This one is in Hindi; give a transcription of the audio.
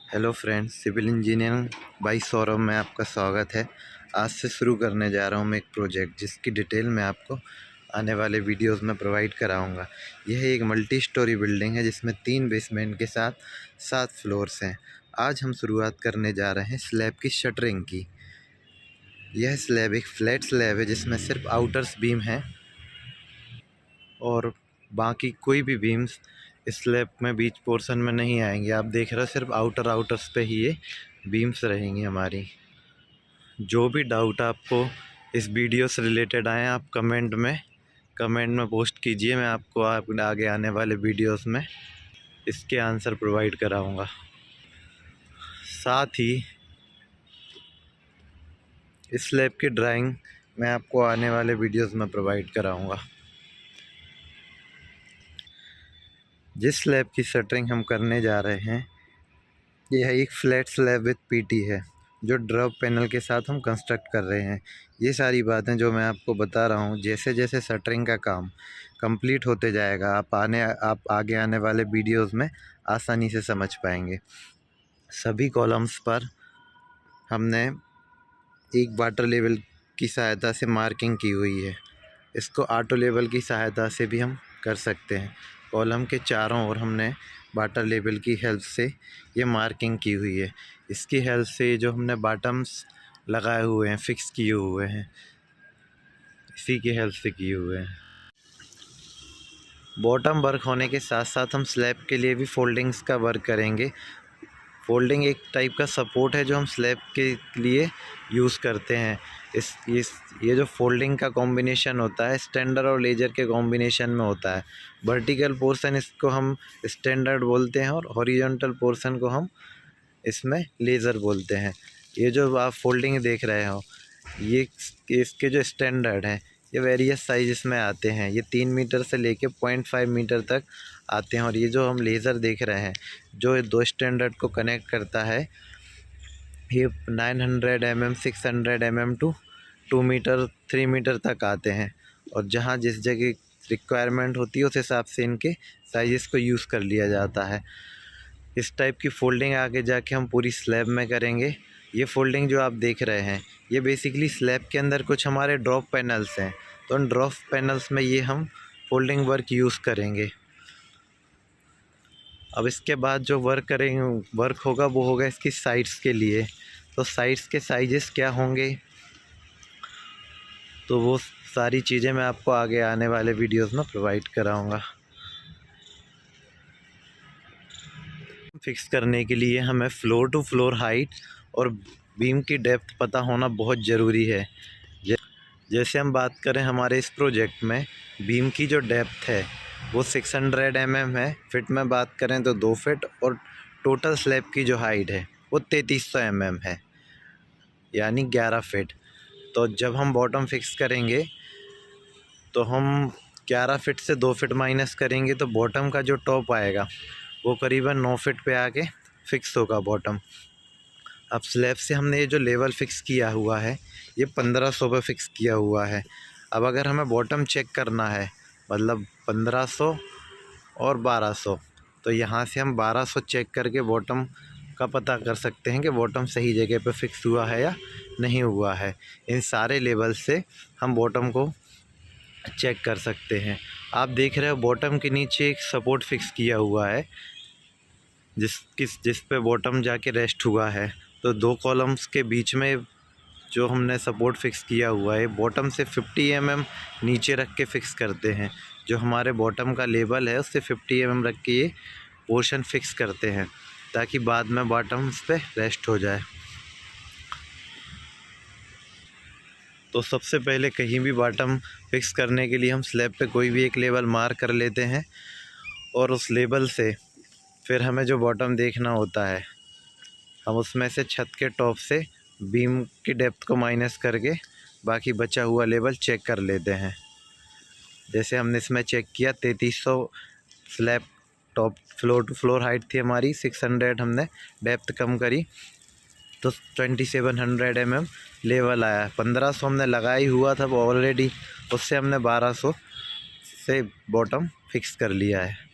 Hello friends, civil engineering by Saurabh में आपका स्वागत है। आज से शुरू करने जा रहा हूं मैं एक प्रोजेक्ट जिसकी डिटेल मैं आपको आने वाले वीडियोस में प्रोवाइड कराऊंगा। यह एक मल्टी स्टोरी बिल्डिंग है जिसमें 3 बेसमेंट के साथ 7 फ्लोर्स हैं। आज हम शुरुआत करने जा रहे हैं स्लैब की शटरिंग की। यह स्लैब एक फ्लैट स्लैब है जिसमें सिर्फ आउटर्स बीम हैं और बाकी कोई भी बीम्स इस स्लैब में बीच पोर्शन में नहीं आएंगे। आप देख रहे हो सिर्फ आउटर्स पे ही ये बीम्स रहेंगी हमारी। जो भी डाउट आपको इस वीडियो से रिलेटेड आए आप कमेंट में पोस्ट कीजिए। मैं आपको आगे आने वाले वीडियोस में इसके आंसर प्रोवाइड कराऊंगा। साथ ही इस स्लैब की ड्राइंग मैं आपको आने वाले वीडियोस में प्रोवाइड कराऊंगा। जिस स्लैब की शटरिंग हम करने जा रहे हैं यह एक फ्लैट स्लैब विद पीटी है जो ड्रॉप पैनल के साथ हम कंस्ट्रक्ट कर रहे हैं। ये सारी बातें जो मैं आपको बता रहा हूँ, जैसे जैसे शटरिंग का काम कंप्लीट होते जाएगा आप आगे आने वाले वीडियोस में आसानी से समझ पाएंगे। सभी कॉलम्स पर हमने एक वाटर लेवल की सहायता से मार्किंग की हुई है। इसको ऑटो लेवल की सहायता से भी हम कर सकते हैं। कॉलम के चारों ओर हमने वाटर लेवल की हेल्प से ये मार्किंग की हुई है। इसकी हेल्प से जो हमने बॉटम्स लगाए हुए हैं, फिक्स किए हुए हैं, इसी की हेल्प से किए हुए हैं। बॉटम वर्क होने के साथ साथ हम स्लैब के लिए भी फोल्डिंग्स का वर्क करेंगे। फोल्डिंग एक टाइप का सपोर्ट है जो हम स्लैब के लिए यूज़ करते हैं। ये जो फोल्डिंग का कॉम्बिनेशन होता है स्टैंडर्ड और लेजर के कॉम्बिनेशन में होता है। वर्टिकल पोर्शन इसको हम स्टैंडर्ड बोलते हैं और हॉरिजॉन्टल पोर्शन को हम इसमें लेज़र बोलते हैं। ये जो आप फोल्डिंग देख रहे हो ये इसके जो स्टैंडर्ड हैं ये वेरियस साइज़ में आते हैं। ये 3 मीटर से लेके 0.5 मीटर तक आते हैं। और ये जो हम लेज़र देख रहे हैं जो 2 स्टैंडर्ड को कनेक्ट करता है ये 900 mm 600 mm to 2 metre 3 metre तक आते हैं। और जहाँ जिस जगह रिक्वायरमेंट होती है उस हिसाब से इनके साइज़ को यूज़ कर लिया जाता है। इस टाइप की फोल्डिंग आगे जाके हम पूरी स्लैब में करेंगे। ये फोल्डिंग जो आप देख रहे हैं ये बेसिकली स्लैब के अंदर कुछ हमारे ड्रॉप पैनल्स हैं, तो उन ड्रॉप पैनल्स में ये हम फोल्डिंग वर्क यूज़ करेंगे। अब इसके बाद जो वर्क होगा वो होगा इसकी साइड्स के लिए। तो साइड्स के साइजेस क्या होंगे तो वो सारी चीज़ें मैं आपको आगे आने वाले वीडियोस में प्रोवाइड कराऊंगा। फिक्स करने के लिए हमें फ्लोर टू फ्लोर हाइट और बीम की डेप्थ पता होना बहुत ज़रूरी है। जैसे हम बात करें हमारे इस प्रोजेक्ट में बीम की जो डेप्थ है वो 600 mm है। फिट में बात करें तो 2 फीट और टोटल स्लैब की जो हाइट है वो 3300 mm है, यानी 11 फीट। तो जब हम बॉटम फिक्स करेंगे तो हम 11 फीट से 2 फीट माइनस करेंगे तो बॉटम का जो टॉप आएगा वो करीबन 9 फीट पे आके फिक्स होगा बॉटम। अब स्लैब से हमने ये जो लेवल फ़िक्स किया हुआ है ये 1500 पे फिक्स किया हुआ है। अब अगर हमें बॉटम चेक करना है मतलब 1500 और 1200, तो यहाँ से हम 1200 चेक करके बॉटम का पता कर सकते हैं कि बॉटम सही जगह पे फिक्स हुआ है या नहीं हुआ है। इन सारे लेवल से हम बॉटम को चेक कर सकते हैं। आप देख रहे हो बॉटम के नीचे एक सपोर्ट फिक्स किया हुआ है जिस पे बॉटम जाके रेस्ट हुआ है। तो 2 कॉलम्स के बीच में जो हमने सपोर्ट फिक्स किया हुआ है बॉटम से 50 mm नीचे रख के फिक्स करते हैं। जो हमारे बॉटम का लेवल है उससे 50 mm रख के ये पोर्शन फिक्स करते हैं ताकि बाद में बॉटम इस पे रेस्ट हो जाए। तो सबसे पहले कहीं भी बॉटम फिक्स करने के लिए हम स्लैब पे कोई भी एक लेवल मार्क कर लेते हैं और उस लेवल से फिर हमें जो बॉटम देखना होता है हम उसमें से छत के टॉप से बीम की डेप्थ को माइनस करके बाकी बचा हुआ लेवल चेक कर लेते हैं। जैसे हमने इसमें चेक किया 3300 slab top floor to floor height थी हमारी, 600 हमने डेप्थ कम करी तो 2700 mm लेवल आया। 1500 हमने लगाई हुआ था वो ऑलरेडी, उससे हमने 1200 से बॉटम फिक्स कर लिया है।